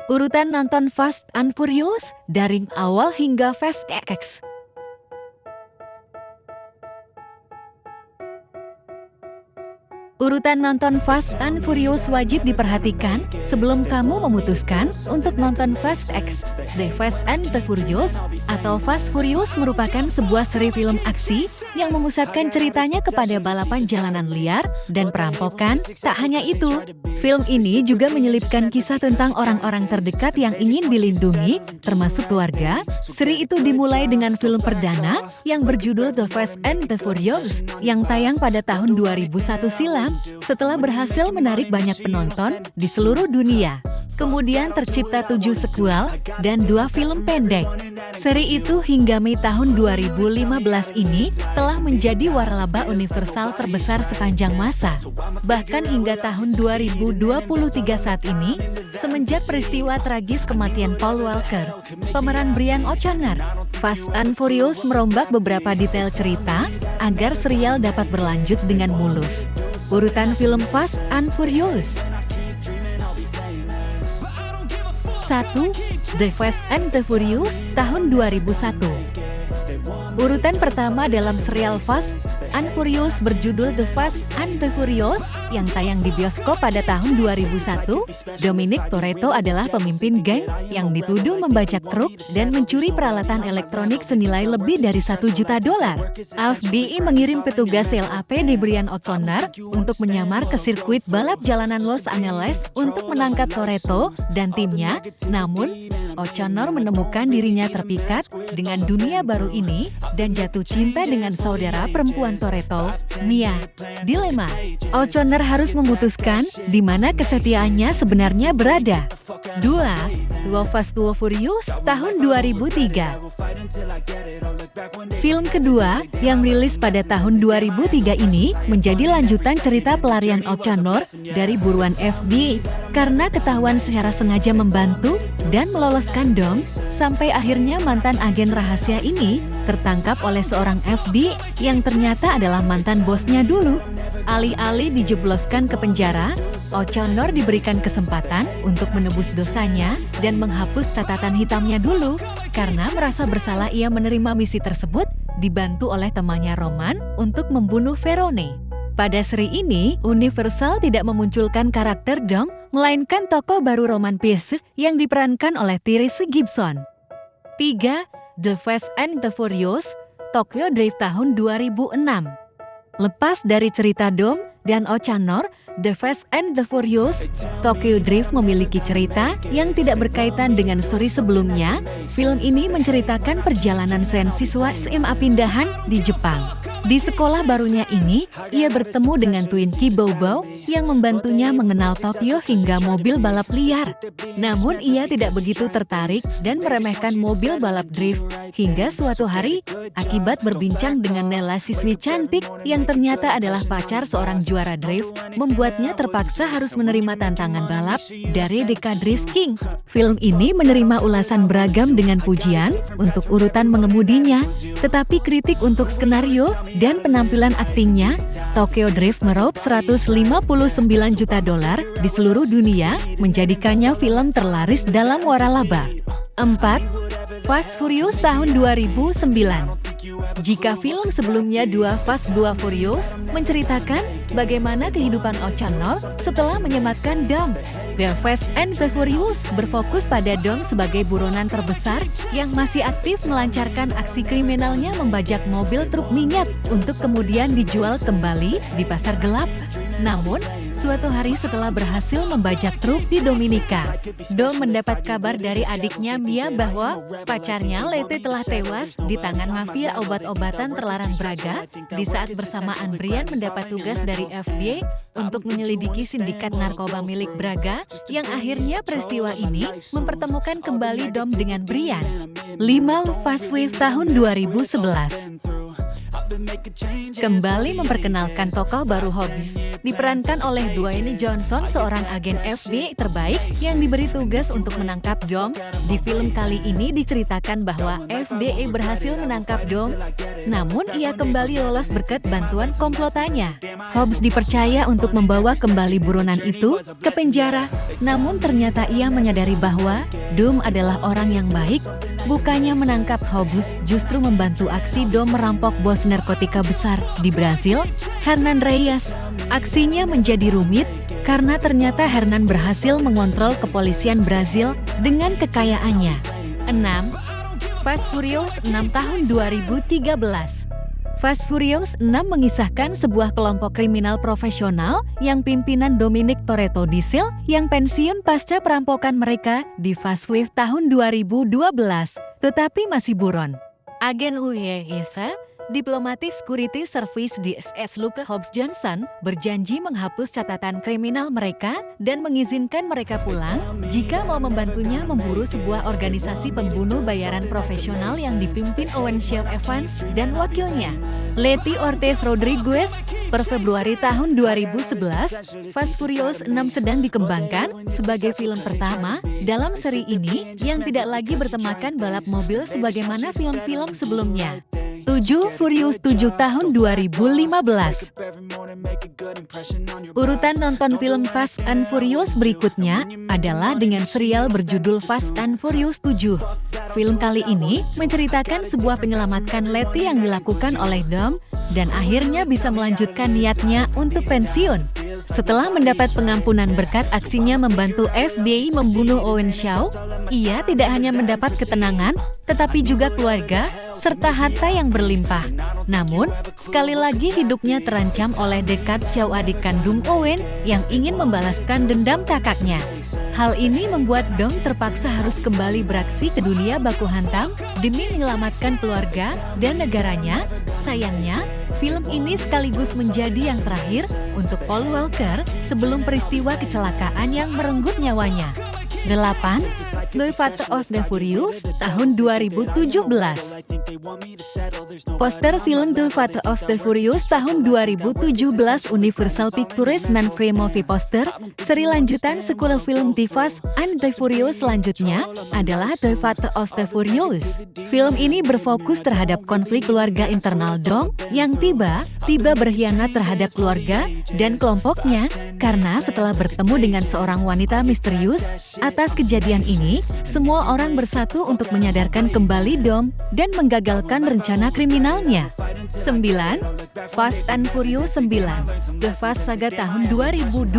Urutan nonton Fast and Furious dari awal hingga Fast X. Urutan nonton Fast and Furious wajib diperhatikan sebelum kamu memutuskan untuk nonton Fast X. The Fast and the Furious atau Fast Furious merupakan sebuah seri film aksi yang memusatkan ceritanya kepada balapan jalanan liar dan perampokan. Tak hanya itu, film ini juga menyelipkan kisah tentang orang-orang terdekat yang ingin dilindungi, termasuk keluarga. Seri itu dimulai dengan film perdana yang berjudul The Fast and the Furious yang tayang pada tahun 2001 silam setelah berhasil menarik banyak penonton di seluruh dunia. Kemudian tercipta 7 sequel dan 2 film pendek. Seri itu hingga Mei tahun 2015 ini telah menjadi waralaba universal terbesar sepanjang masa. Bahkan hingga tahun 2023 saat ini, semenjak peristiwa tragis kematian Paul Walker, pemeran Brian O'Connor, Fast and Furious merombak beberapa detail cerita agar serial dapat berlanjut dengan mulus. Urutan film Fast and Furious. 1. The Fast and the Furious tahun 2001. Urutan pertama dalam serial Fast and Furious berjudul The Fast and the Furious yang tayang di bioskop pada tahun 2001. Dominic Toretto adalah pemimpin geng yang dituduh membajak truk dan mencuri peralatan elektronik senilai lebih dari $1 juta. FBI mengirim petugas LAPD Brian O'Connor untuk menyamar ke sirkuit balap jalanan Los Angeles untuk menangkap Toretto dan timnya. Namun, O'Connor menemukan dirinya terpikat dengan dunia baru ini dan jatuh cinta dengan saudara perempuan Toretto, Mia. Dilema, O'Connor harus memutuskan di mana kesetiaannya sebenarnya berada. 2. Too Fast Too Furious tahun 2003. Film kedua yang rilis pada tahun 2003 ini menjadi lanjutan cerita pelarian O'Connor dari buruan FBI karena ketahuan secara sengaja membantu dan meloloskan Dom, sampai akhirnya mantan agen rahasia ini tertangkap oleh seorang FBI yang ternyata adalah mantan bosnya dulu. Alih-alih dijebloskan ke penjara, O'Connor diberikan kesempatan untuk menebus dosanya dan menghapus catatan hitamnya dulu. Karena merasa bersalah ia menerima misi tersebut, dibantu oleh temannya Roman untuk membunuh Verone. Pada seri ini, Universal tidak memunculkan karakter Dom, melainkan tokoh baru Roman Pierce yang diperankan oleh Tyrese Gibson. 3. The Fast and the Furious, Tokyo Drift tahun 2006. Lepas dari cerita Dom dan O'Connor, The Fast and the Furious, Tokyo Drift memiliki cerita yang tidak berkaitan dengan seri sebelumnya. Film ini menceritakan perjalanan seorang siswa SMA pindahan di Jepang. Di sekolah barunya ini, ia bertemu dengan Twinkie Bobo yang membantunya mengenal Tokyo hingga mobil balap liar. Namun ia tidak begitu tertarik dan meremehkan mobil balap drift. Hingga suatu hari, akibat berbincang dengan Nella, siswi cantik yang ternyata adalah pacar seorang juara drift, membuatnya terpaksa harus menerima tantangan balap dari Deka Drift King. Film ini menerima ulasan beragam dengan pujian untuk urutan mengemudinya, tetapi kritik untuk skenario dan penampilan aktingnya. Tokyo Drift meraup $159 juta di seluruh dunia, menjadikannya film terlaris dalam waralaba. 4. Fast Furious tahun 2009. Jika film sebelumnya 2 Fast 2 Furious menceritakan bagaimana kehidupan O'Connor setelah menyematkan Dom, The Fast and the Furious berfokus pada Dom sebagai buronan terbesar yang masih aktif melancarkan aksi kriminalnya membajak mobil truk minyak untuk kemudian dijual kembali di pasar gelap. Namun, suatu hari setelah berhasil membajak truk di Dominika, Dom mendapat kabar dari adiknya Mia bahwa pacarnya Letty telah tewas di tangan mafia obat-obatan terlarang Braga. Di saat bersamaan Brian mendapat tugas dari FBI untuk menyelidiki sindikat narkoba milik Braga, yang akhirnya peristiwa ini mempertemukan kembali Dom dengan Brian. 5. Fast Five tahun 2011. Kembali memperkenalkan tokoh baru Hobbs, diperankan oleh Dwayne Johnson, seorang agen FBI terbaik yang diberi tugas untuk menangkap Dom. Di film kali ini diceritakan bahwa FBI berhasil menangkap Dom, namun ia kembali lolos berkat bantuan komplotannya. Hobbs dipercaya untuk membawa kembali buronan itu ke penjara, namun ternyata ia menyadari bahwa Dom adalah orang yang baik. Bukannya menangkap Hobbs, justru membantu aksi Dom merampok bos narkotika besar di Brasil, Hernan Reyes. Aksinya menjadi rumit karena ternyata Hernan berhasil mengontrol kepolisian Brasil dengan kekayaannya. 6. Fast Furious 6 tahun 2013. Fast Furious 6 mengisahkan sebuah kelompok kriminal profesional yang pimpinan Dominic Toretto Diesel yang pensiun pasca perampokan mereka di Fast Five tahun 2012, tetapi masih buron. Agen UEFA, Diplomatic Security Service DSS Luke Hobbs Johnson, berjanji menghapus catatan kriminal mereka dan mengizinkan mereka pulang jika mau membantunya memburu sebuah organisasi pembunuh bayaran profesional yang dipimpin Owen Shaw Evans dan wakilnya, Letty Ortiz Rodriguez. Per Februari tahun 2011, Fast Furious 6 sedang dikembangkan sebagai film pertama dalam seri ini yang tidak lagi bertemakan balap mobil sebagaimana film-film sebelumnya. 7. Furious 7 tahun 2015. Urutan nonton film Fast and Furious berikutnya adalah dengan serial berjudul Fast and Furious 7. Film kali ini menceritakan sebuah penyelamatkan Letty yang dilakukan oleh Dom dan akhirnya bisa melanjutkan niatnya untuk pensiun. Setelah mendapat pengampunan berkat aksinya membantu FBI membunuh Owen Shaw, ia tidak hanya mendapat ketenangan, tetapi juga keluarga, serta harta yang berlimpah. Namun, sekali lagi hidupnya terancam oleh Deckard Shaw, adik kandung Owen, yang ingin membalaskan dendam kakaknya. Hal ini membuat Dom terpaksa harus kembali beraksi ke dunia baku hantam demi menyelamatkan keluarga dan negaranya. Sayangnya, film ini sekaligus menjadi yang terakhir untuk Paul Walker sebelum peristiwa kecelakaan yang merenggut nyawanya. 8. The Fate of the Furious tahun 2017. Poster film The Fate of the Furious tahun 2017 Universal Pictures non-free movie poster, seri lanjutan sequel film The Fast and the Furious selanjutnya adalah The Fate of the Furious. Film ini berfokus terhadap konflik keluarga internal Dom yang tiba-tiba berkhianat terhadap keluarga dan kelompoknya karena setelah bertemu dengan seorang wanita misterius. Atas kejadian ini, semua orang bersatu untuk menyadarkan kembali Dom dan menggagalkan rencana kriminalnya. 9. Fast and Furious 9, The Fast Saga tahun 2021.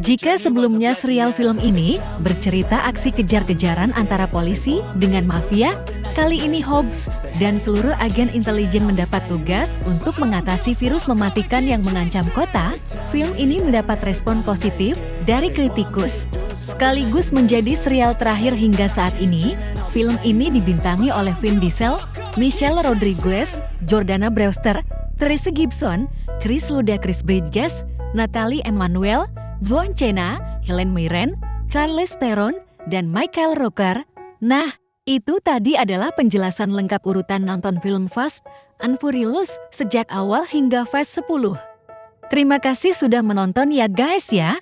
Jika sebelumnya serial film ini bercerita aksi kejar-kejaran antara polisi dengan mafia, kali ini Hobbs dan seluruh agen intelijen mendapat tugas untuk mengatasi virus mematikan yang mengancam kota. Film ini mendapat respon positif dari kritikus, sekaligus menjadi serial terakhir hingga saat ini. Film ini dibintangi oleh Vin Diesel, Michelle Rodriguez, Jordana Brewster, Theresa Gibson, Chris Ludacris Bridges, Natalie Emmanuel, Joan Cena, Helen Mirren, Charlize Theron, dan Michael Rooker. Nah, itu tadi adalah penjelasan lengkap urutan nonton film Fast and Furious sejak awal hingga Fast 10. Terima kasih sudah menonton ya guys ya.